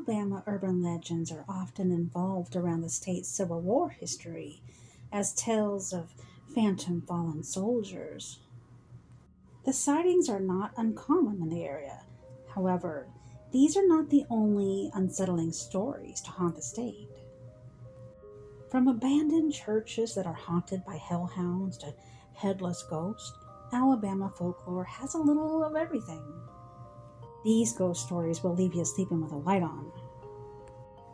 Alabama urban legends are often involved around the state's Civil War history as tales of phantom fallen soldiers. The sightings are not uncommon in the area. However, these are not the only unsettling stories to haunt the state. From abandoned churches that are haunted by hellhounds to headless ghosts, Alabama folklore has a little of everything. These ghost stories will leave you sleeping with a light on.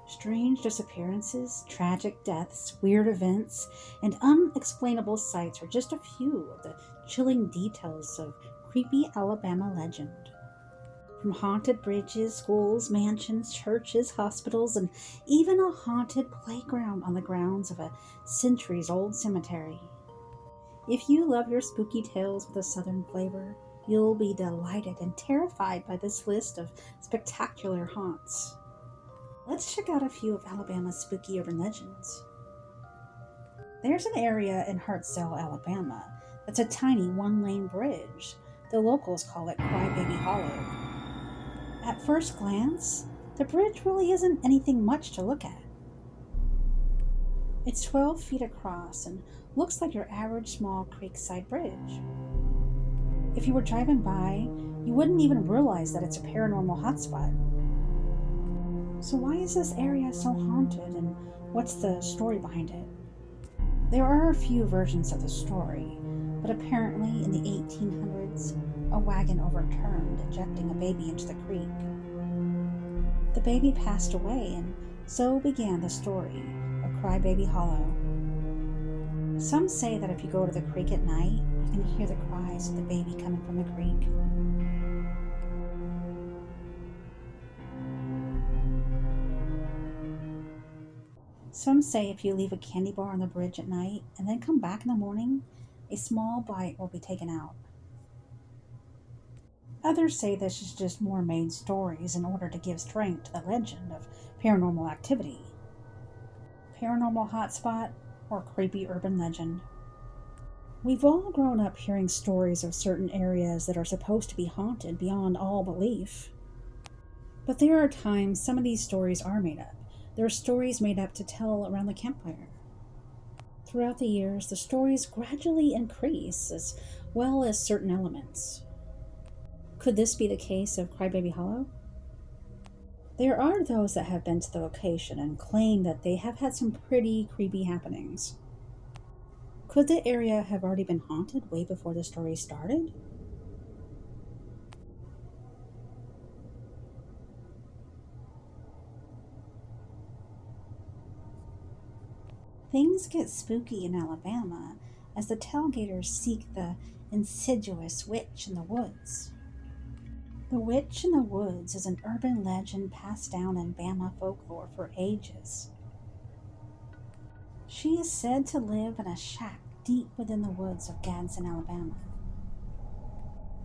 Strange disappearances, tragic deaths, weird events, and unexplainable sights are just a few of the chilling details of creepy Alabama legend. From haunted bridges, schools, mansions, churches, hospitals, and even a haunted playground on the grounds of a centuries-old cemetery. If you love your spooky tales with a southern flavor, you'll be delighted and terrified by this list of spectacular haunts. Let's check out a few of Alabama's spooky urban legends. There's an area in Hartselle, Alabama, that's a tiny one-lane bridge. The locals call it Crybaby Hollow. At first glance, the bridge really isn't anything much to look at. It's 12 feet across and looks like your average small creekside bridge. If you were driving by, you wouldn't even realize that it's a paranormal hotspot. So why is this area so haunted, and what's the story behind it? There are a few versions of the story, but apparently in the 1800s, a wagon overturned, ejecting a baby into the creek. The baby passed away, and so began the story of Crybaby Hollow. Some say that if you go to the creek at night, you can hear the cries of the baby coming from the creek. Some say if you leave a candy bar on the bridge at night and then come back in the morning, a small bite will be taken out. Others say this is just more made stories in order to give strength to the legend of paranormal activity. Paranormal hotspot or creepy urban legend. We've all grown up hearing stories of certain areas that are supposed to be haunted beyond all belief. But there are times some of these stories are made up. There are stories made up to tell around the campfire. Throughout the years, the stories gradually increase as well as certain elements. Could this be the case of Crybaby Hollow? There are those that have been to the location and claim that they have had some pretty creepy happenings. Could the area have already been haunted way before the story started? Things get spooky in Alabama as the tailgaters seek the insidious witch in the woods. The Witch in the Woods is an urban legend passed down in Bama folklore for ages. She is said to live in a shack deep within the woods of Gadsden, Alabama.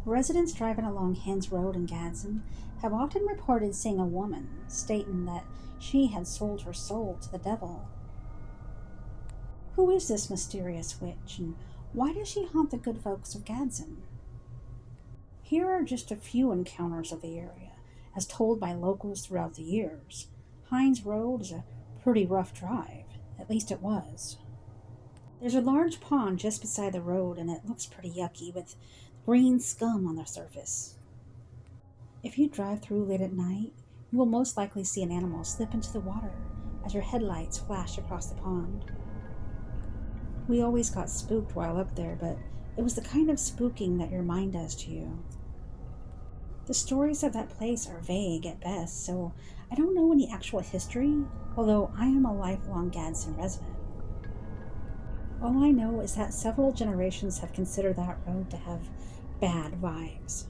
Residents driving along Hens Road in Gadsden have often reported seeing a woman stating that she had sold her soul to the devil. Who is this mysterious witch, and why does she haunt the good folks of Gadsden? Here are just a few encounters of the area, as told by locals throughout the years. Hines Road is a pretty rough drive, at least it was. There's a large pond just beside the road, and it looks pretty yucky with green scum on the surface. If you drive through late at night, you will most likely see an animal slip into the water as your headlights flash across the pond. We always got spooked while up there, but it was the kind of spooking that your mind does to you. The stories of that place are vague at best, so I don't know any actual history, although I am a lifelong Gadsden resident. All I know is that several generations have considered that road to have bad vibes.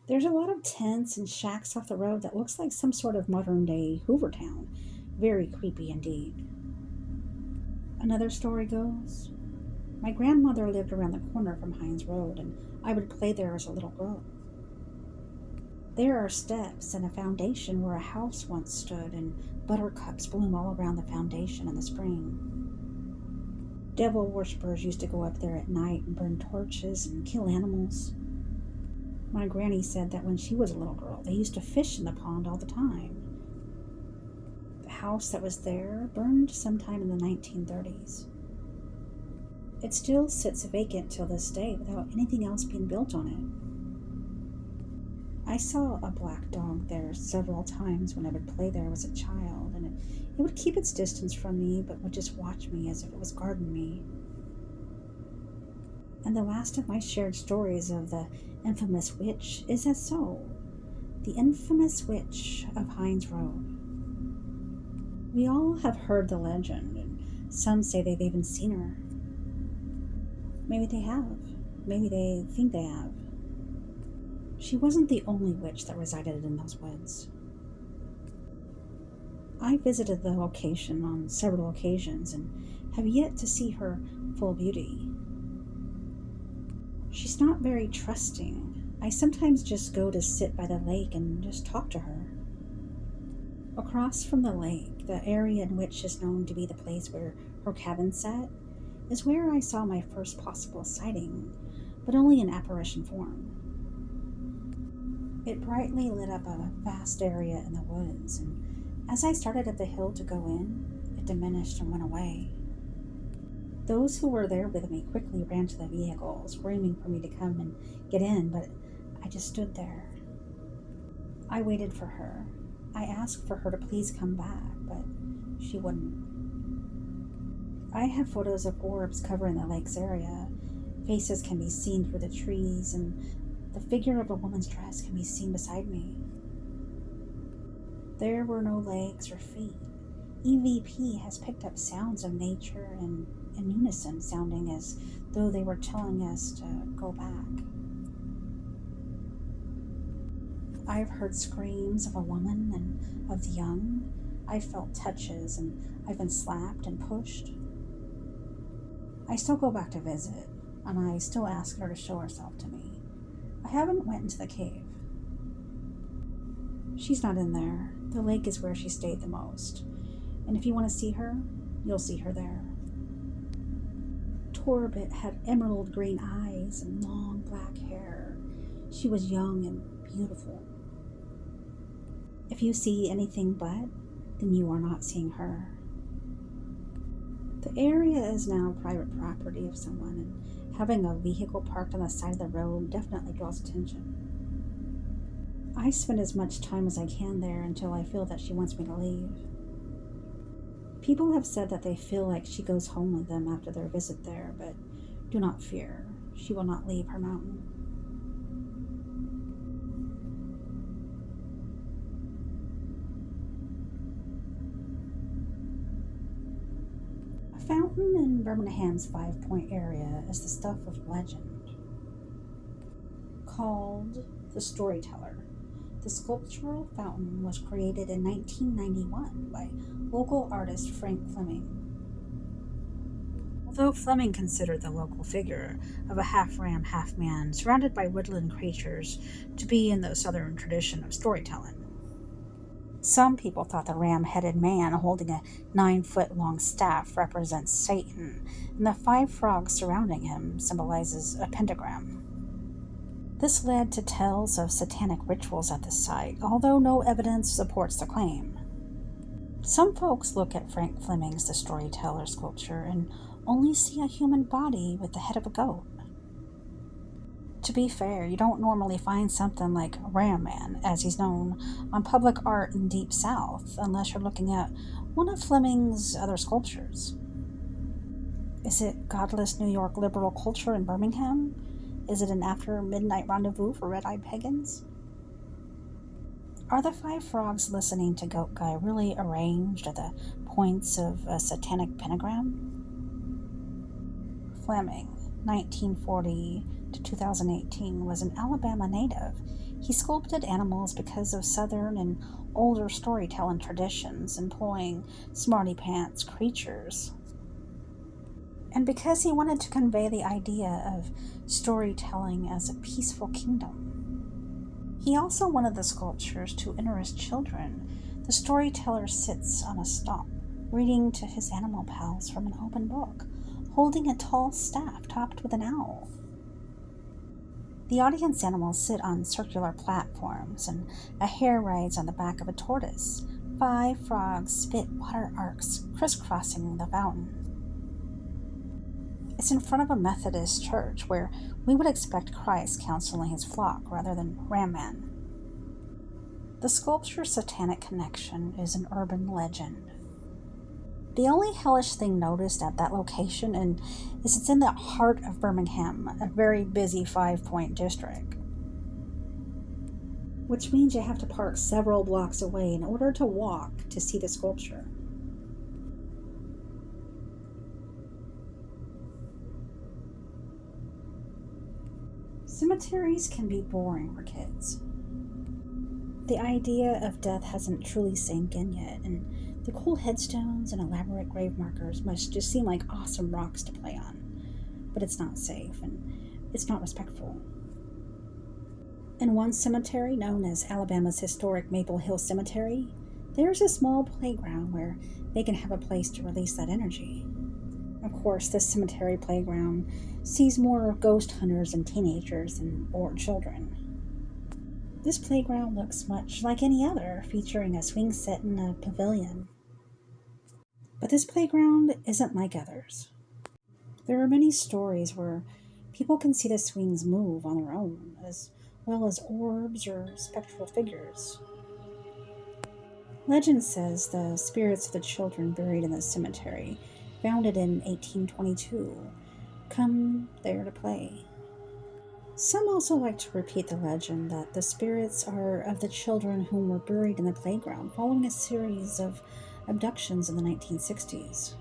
There's a lot of tents and shacks off the road that looks like some sort of modern-day Hoovertown. Very creepy indeed. Another story goes, my grandmother lived around the corner from Hines Road, and I would play there as a little girl. There are steps and a foundation where a house once stood, and buttercups bloom all around the foundation in the spring. Devil worshippers used to go up there at night and burn torches and kill animals. My granny said that when she was a little girl, they used to fish in the pond all the time. house that was there burned sometime in the 1930s. It still sits vacant till this day without anything else being built on it. I saw a black dog there several times when I would play there as a child, and it would keep its distance from me but would just watch me as if it was guarding me. And the last of my shared stories of the infamous witch is as so. The infamous witch of Hines Road. We all have heard the legend, and some say they've even seen her. Maybe they have. Maybe they think they have. She wasn't the only witch that resided in those woods. I visited the location on several occasions and have yet to see her full beauty. She's not very trusting. I sometimes just go to sit by the lake and just talk to her. Across from the lake, the area in which is known to be the place where her cabin sat, is where I saw my first possible sighting, but only in apparition form. It brightly lit up a vast area in the woods, and as I started up the hill to go in, it diminished and went away. Those who were there with me quickly ran to the vehicle, screaming for me to come and get in, but I just stood there. I waited for her. I asked for her to please come back, but she wouldn't. I have photos of orbs covering the lake's area. Faces can be seen through the trees, and the figure of a woman's dress can be seen beside me. There were no legs or feet. EVP has picked up sounds of nature and in unison, sounding as though they were telling us to go back. I've heard screams of a woman and of the young. I've felt touches, and I've been slapped and pushed. I still go back to visit, and I still ask her to show herself to me. I haven't went into the cave. She's not in there. The lake is where she stayed the most. And if you want to see her, you'll see her there. Torbit had emerald green eyes and long black hair. She was young and beautiful. If you see anything but, then you are not seeing her. The area is now private property of someone, and having a vehicle parked on the side of the road definitely draws attention. I spend as much time as I can there until I feel that she wants me to leave. People have said that they feel like she goes home with them after their visit there, but do not fear, she will not leave her mountain. A fountain in Birmingham's 5 Point area is the stuff of legend. Called the Storyteller, the sculptural fountain was created in 1991 by local artist Frank Fleming. Although Fleming considered the local figure of a half-ram, half-man surrounded by woodland creatures to be in the southern tradition of storytelling. Some people thought the ram-headed man holding a 9-foot-long staff represents Satan, and the 5 frogs surrounding him symbolizes a pentagram. This led to tales of satanic rituals at the site, although no evidence supports the claim. Some folks look at Frank Fleming's The Storyteller sculpture and only see a human body with the head of a goat. To be fair, you don't normally find something like Ram Man, as he's known, on public art in Deep South, unless you're looking at one of Fleming's other sculptures. Is it godless New York liberal culture in Birmingham? Is it an after-midnight rendezvous for red-eyed pagans? Are the 5 frogs listening to Goat Guy really arranged at the points of a satanic pentagram? Fleming, 1940 to 2018, was an Alabama native. He sculpted animals because of Southern and older storytelling traditions employing smarty-pants creatures, and because he wanted to convey the idea of storytelling as a peaceful kingdom. He also wanted the sculptures to interest children. The storyteller sits on a stump, reading to his animal pals from an open book, holding a tall staff topped with an owl. The audience animals sit on circular platforms, and a hare rides on the back of a tortoise. 5 frogs spit water arcs crisscrossing the fountain. It's in front of a Methodist church where we would expect Christ counseling his flock rather than Ram Man. The sculpture's satanic connection is an urban legend. The only hellish thing noticed at that location is it's in the heart of Birmingham, a very busy 5-point district. Which means you have to park several blocks away in order to walk to see the sculpture. Cemeteries can be boring for kids. The idea of death hasn't truly sank in yet, and the cool headstones and elaborate grave markers must just seem like awesome rocks to play on. But it's not safe, and it's not respectful. In one cemetery, known as Alabama's historic Maple Hill Cemetery, there's a small playground where they can have a place to release that energy. Of course, this cemetery playground sees more ghost hunters and teenagers than bored children. This playground looks much like any other, featuring a swing set and a pavilion. But this playground isn't like others. There are many stories where people can see the swings move on their own, as well as orbs or spectral figures. Legend says the spirits of the children buried in the cemetery, founded in 1822, come there to play. Some also like to repeat the legend that the spirits are of the children whom were buried in the playground following a series of abductions in the 1960s.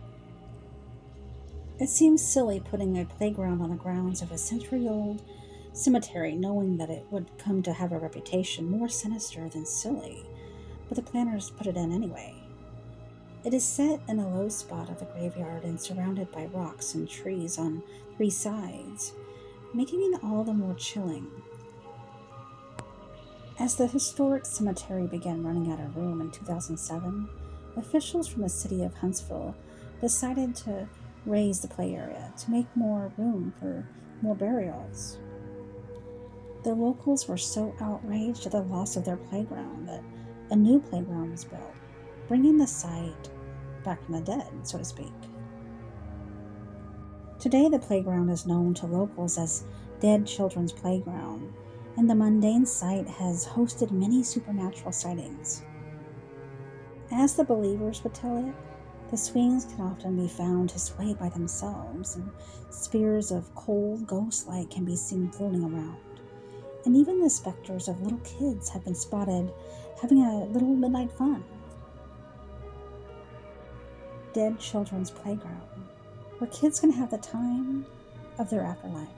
It seems silly putting a playground on the grounds of a century-old cemetery, knowing that it would come to have a reputation more sinister than silly, but the planners put it in anyway. It is set in a low spot of the graveyard and surrounded by rocks and trees on 3 sides, making it all the more chilling. As the historic cemetery began running out of room in 2007, officials from the city of Huntsville decided to raise the play area to make more room for more burials. The locals were so outraged at the loss of their playground that a new playground was built, bringing the site back from the dead, so to speak. Today, the playground is known to locals as Dead Children's Playground, and the mundane site has hosted many supernatural sightings. As the believers would tell it, the swings can often be found to sway by themselves, and spears of cold ghost light can be seen floating around. And even the specters of little kids have been spotted having a little midnight fun. Dead Children's Playground, where kids can have the time of their afterlife.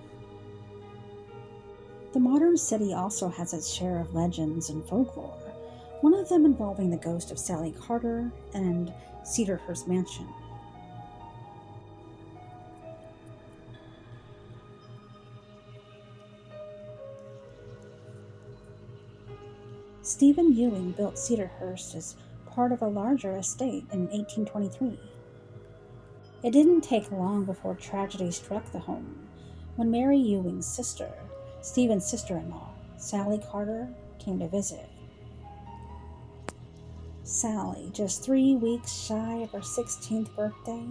The modern city also has its share of legends and folklore, one of them involving the ghost of Sally Carter and Cedarhurst Mansion. Stephen Ewing built Cedarhurst as part of a larger estate in 1823. It didn't take long before tragedy struck the home, when Mary Ewing's sister, Stephen's sister-in-law, Sally Carter, came to visit. Sally, just 3 weeks shy of her 16th birthday,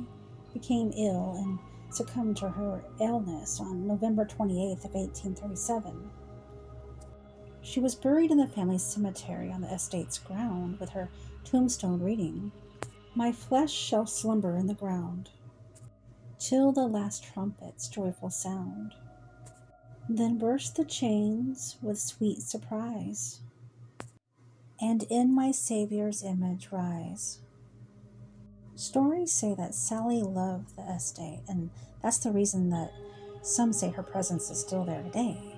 became ill and succumbed to her illness on November 28th of 1837. She was buried in the family cemetery on the estate's ground with her tombstone reading, "My flesh shall slumber in the ground, till the last trumpet's joyful sound. Then burst the chains with sweet surprise, and in my Saviour's image rise." Stories say that Sally loved the estate, and that's the reason that some say her presence is still there today.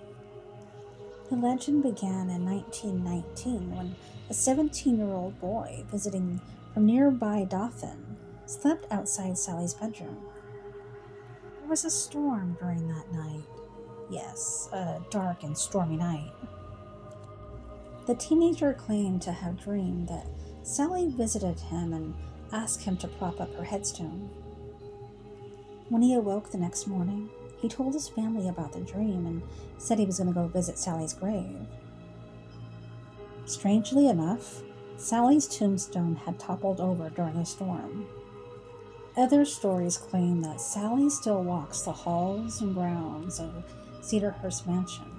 The legend began in 1919 when a 17-year-old boy visiting from nearby Dothan slept outside Sally's bedroom. There was a storm during that night. Yes, a dark and stormy night. The teenager claimed to have dreamed that Sally visited him and asked him to prop up her headstone. When he awoke the next morning, he told his family about the dream and said he was going to go visit Sally's grave. Strangely enough, Sally's tombstone had toppled over during the storm. Other stories claim that Sally still walks the halls and grounds of Cedarhurst Mansion.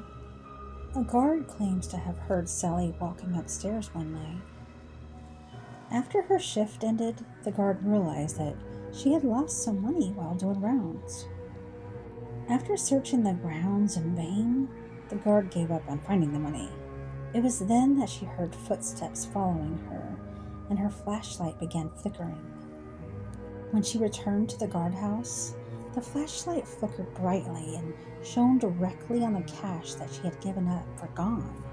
A guard claims to have heard Sally walking upstairs one night. After her shift ended, the guard realized that she had lost some money while doing rounds. After searching the grounds in vain, the guard gave up on finding the money. It was then that she heard footsteps following her, and her flashlight began flickering. When she returned to the guardhouse, the flashlight flickered brightly and shone directly on the cash that she had given up for gone.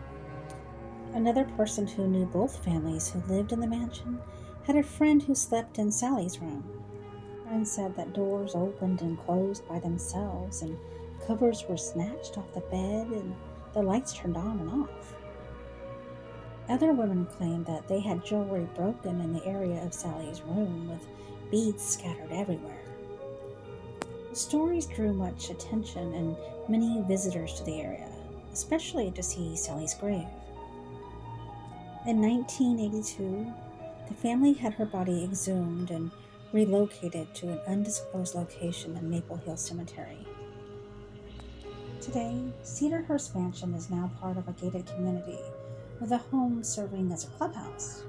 Another person who knew both families who lived in the mansion had a friend who slept in Sally's room. The friend said that doors opened and closed by themselves, and covers were snatched off the bed, and the lights turned on and off. Other women claimed that they had jewelry broken in the area of Sally's room, with beads scattered everywhere. The stories drew much attention and many visitors to the area, especially to see Sally's grave. In 1982, the family had her body exhumed and relocated to an undisclosed location in Maple Hill Cemetery. Today, Cedarhurst Mansion is now part of a gated community, with a home serving as a clubhouse.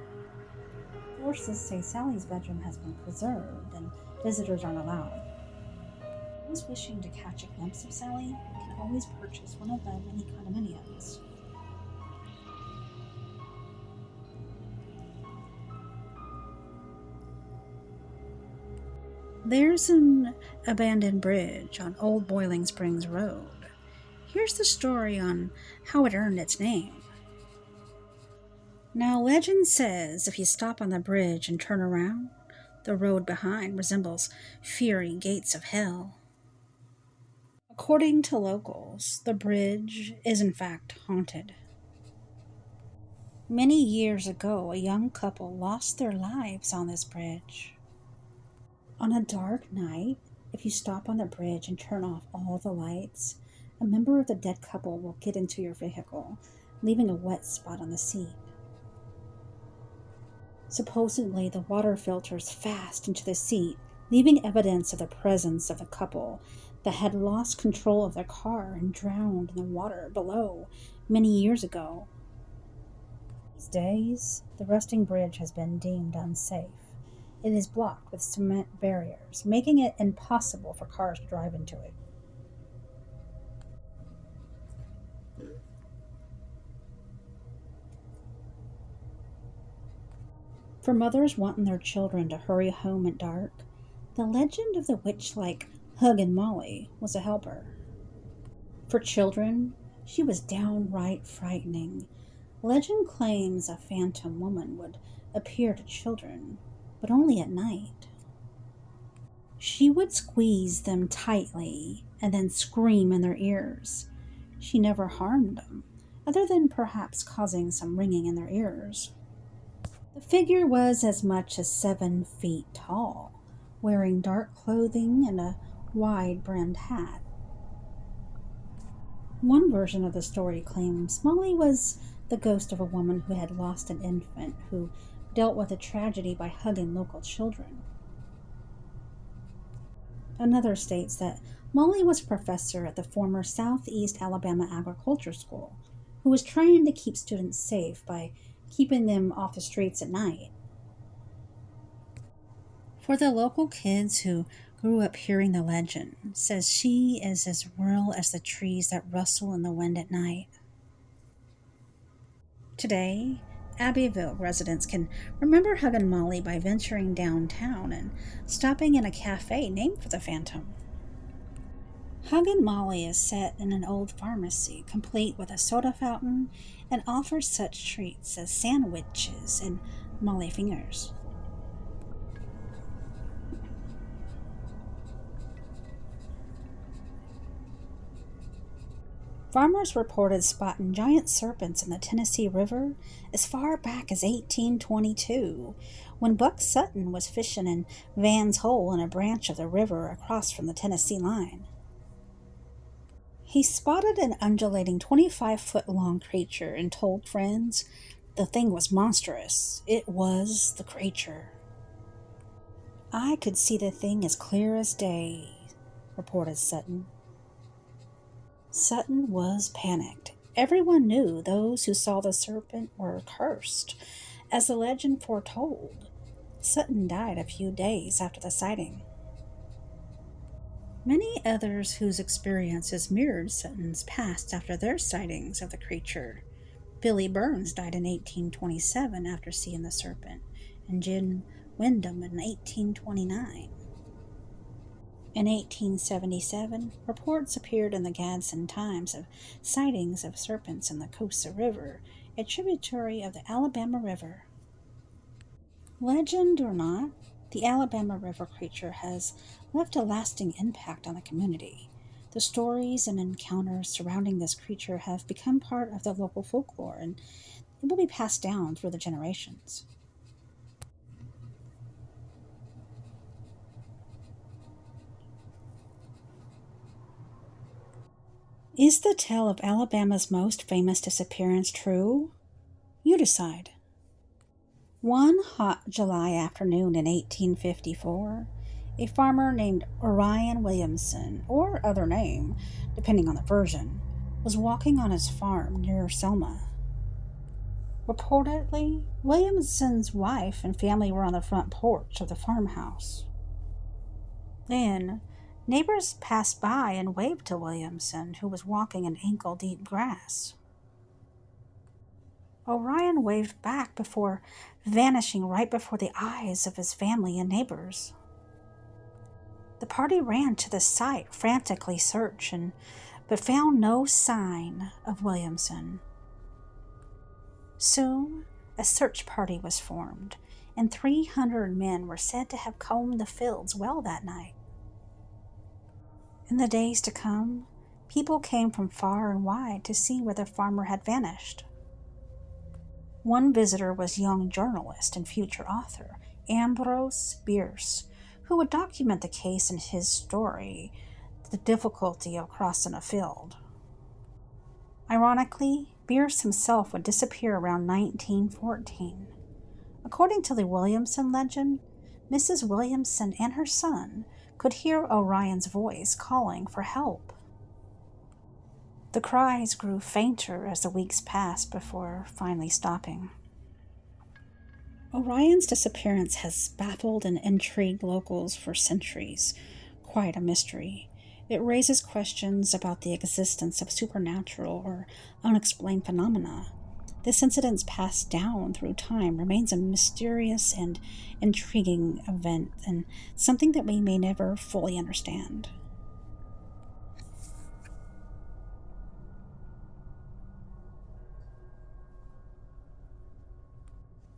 Sources say Sally's bedroom has been preserved and visitors aren't allowed. Those wishing to catch a glimpse of Sally can always purchase one of the many condominiums. There's an abandoned bridge on Old Boiling Springs Road. Here's the story on how it earned its name. Now, legend says if you stop on the bridge and turn around, the road behind resembles fiery gates of hell. According to locals, the bridge is in fact haunted. Many years ago, a young couple lost their lives on this bridge. On a dark night, if you stop on the bridge and turn off all the lights, a member of the dead couple will get into your vehicle, leaving a wet spot on the seat. Supposedly, the water filters fast into the seat, leaving evidence of the presence of the couple that had lost control of their car and drowned in the water below many years ago. These days, the rusting bridge has been deemed unsafe. It is blocked with cement barriers, making it impossible for cars to drive into it. For mothers wanting their children to hurry home at dark, the legend of the witch-like Huggin' Molly was a helper. For children, she was downright frightening. Legend claims a phantom woman would appear to children, but only at night. She would squeeze them tightly and then scream in their ears. She never harmed them, other than perhaps causing some ringing in their ears. The figure was as much as 7 feet tall, wearing dark clothing and a wide-brimmed hat. One version of the story claims Molly was the ghost of a woman who had lost an infant who dealt with a tragedy by hugging local children. Another states that Molly was a professor at the former Southeast Alabama Agriculture School who was trying to keep students safe by keeping them off the streets at night. For the local kids who grew up hearing the legend, says she is as real as the trees that rustle in the wind at night. Today, Abbeville residents can remember hugging Molly by venturing downtown and stopping in a cafe named for the phantom. Huggin' Molly is set in an old pharmacy, complete with a soda fountain, and offers such treats as sandwiches and Molly fingers. Farmers reported spotting giant serpents in the Tennessee River as far back as 1822, when Buck Sutton was fishing in Van's Hole in a branch of the river across from the Tennessee line. He spotted an undulating 25-foot-long creature and told friends The thing was monstrous. It was the creature. I could see the thing as clear as day, reported Sutton. Sutton was panicked. Everyone knew those who saw the serpent were cursed, as the legend foretold. Sutton died a few days after the sighting. Many others whose experiences mirrored Sutton's passed after their sightings of the creature. Billy Burns died in 1827 after seeing the serpent, and Jim Wyndham in 1829. In 1877, reports appeared in the Gadsden Times of sightings of serpents in the Coosa River, a tributary of the Alabama River. Legend or not, the Alabama River creature has left a lasting impact on the community. The stories and encounters surrounding this creature have become part of the local folklore, and it will be passed down through the generations. Is the tale of Alabama's most famous disappearance true? You decide. One hot July afternoon in 1854, a farmer named Orion Williamson, or other name, depending on the version, was walking on his farm near Selma. Reportedly, Williamson's wife and family were on the front porch of the farmhouse. Then, neighbors passed by and waved to Williamson, who was walking in ankle-deep grass. Orion waved back before vanishing right before the eyes of his family and neighbors. The party ran to the site, frantically searching, but found no sign of Williamson. Soon, a search party was formed, and 300 men were said to have combed the fields well that night. In the days to come, people came from far and wide to see where the farmer had vanished. One visitor was young journalist and future author Ambrose Bierce, who would document the case in his story, The Difficulty of Crossing a Field. Ironically, Bierce himself would disappear around 1914. According to the Williamson legend, Mrs. Williamson and her son could hear Orion's voice calling for help. The cries grew fainter as the weeks passed before finally stopping. Orion's disappearance has baffled and intrigued locals for centuries, quite a mystery. It raises questions about the existence of supernatural or unexplained phenomena. This incident's passed down through time remains a mysterious and intriguing event, and something that we may never fully understand.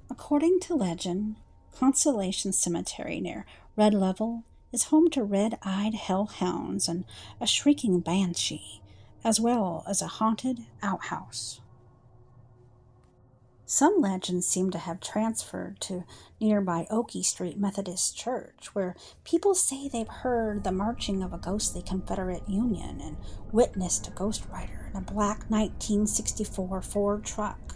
According to legend, Consolation Cemetery near Red Level is home to red-eyed hellhounds and a shrieking banshee, as well as a haunted outhouse. Some legends seem to have transferred to nearby Oakey Street Methodist Church, where people say they've heard the marching of a ghostly Confederate Union and witnessed a ghost rider in a black 1964 Ford truck.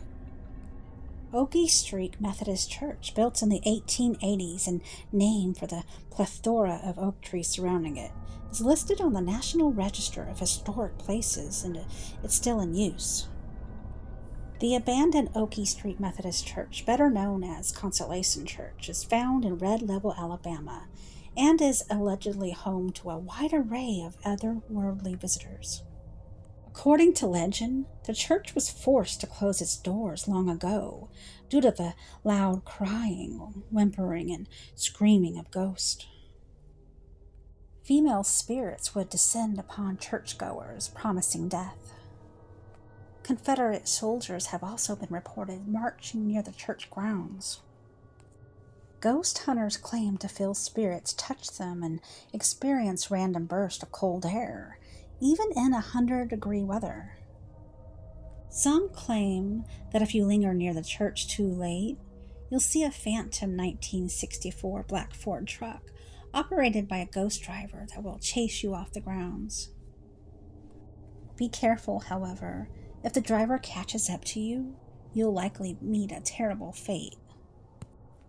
Oakey Street Methodist Church, built in the 1880s and named for the plethora of oak trees surrounding it, is listed on the National Register of Historic Places, and it's still in use. The abandoned Oakey Street Methodist Church, better known as Consolation Church, is found in Red Level, Alabama, and is allegedly home to a wide array of otherworldly visitors. According to legend, the church was forced to close its doors long ago due to the loud crying, whimpering, and screaming of ghosts. Female spirits would descend upon churchgoers, promising death. Confederate soldiers have also been reported marching near the church grounds. Ghost hunters claim to feel spirits touch them and experience random bursts of cold air, even in 100-degree weather. Some claim that if you linger near the church too late, you'll see a phantom 1964 black Ford truck operated by a ghost driver that will chase you off the grounds. Be careful, however. If the driver catches up to you, you'll likely meet a terrible fate.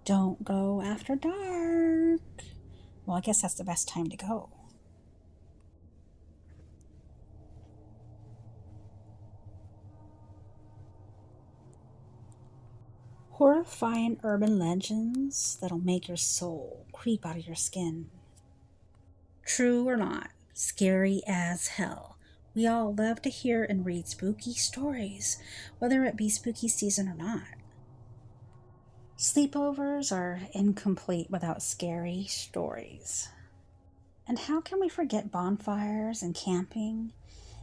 Don't go after dark. Well, I guess that's the best time to go. Horrifying urban legends that'll make your soul creep out of your skin. True or not, scary as hell. We all love to hear and read spooky stories, whether it be spooky season or not. Sleepovers are incomplete without scary stories. And how can we forget bonfires and camping?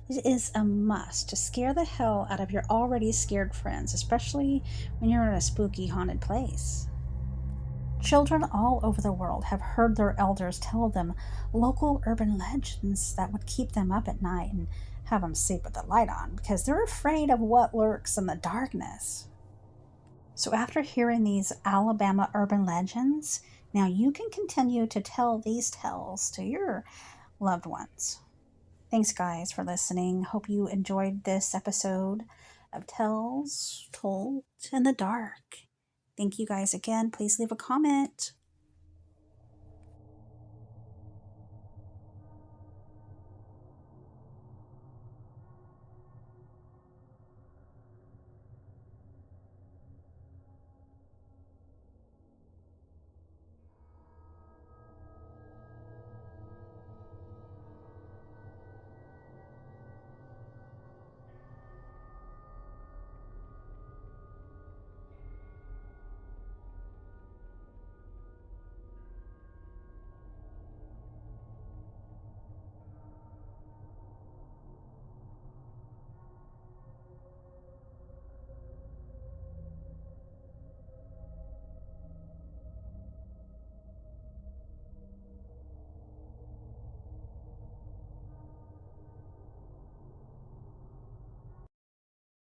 It is a must to scare the hell out of your already scared friends, especially when you're in a spooky haunted place. Children all over the world have heard their elders tell them local urban legends that would keep them up at night and have them sleep with the light on because they're afraid of what lurks in the darkness. So, after hearing these Alabama urban legends, now you can continue to tell these tales to your loved ones. Thanks, guys, for listening. Hope you enjoyed this episode of Tales Told in the Dark. Thank you guys again. Please leave a comment.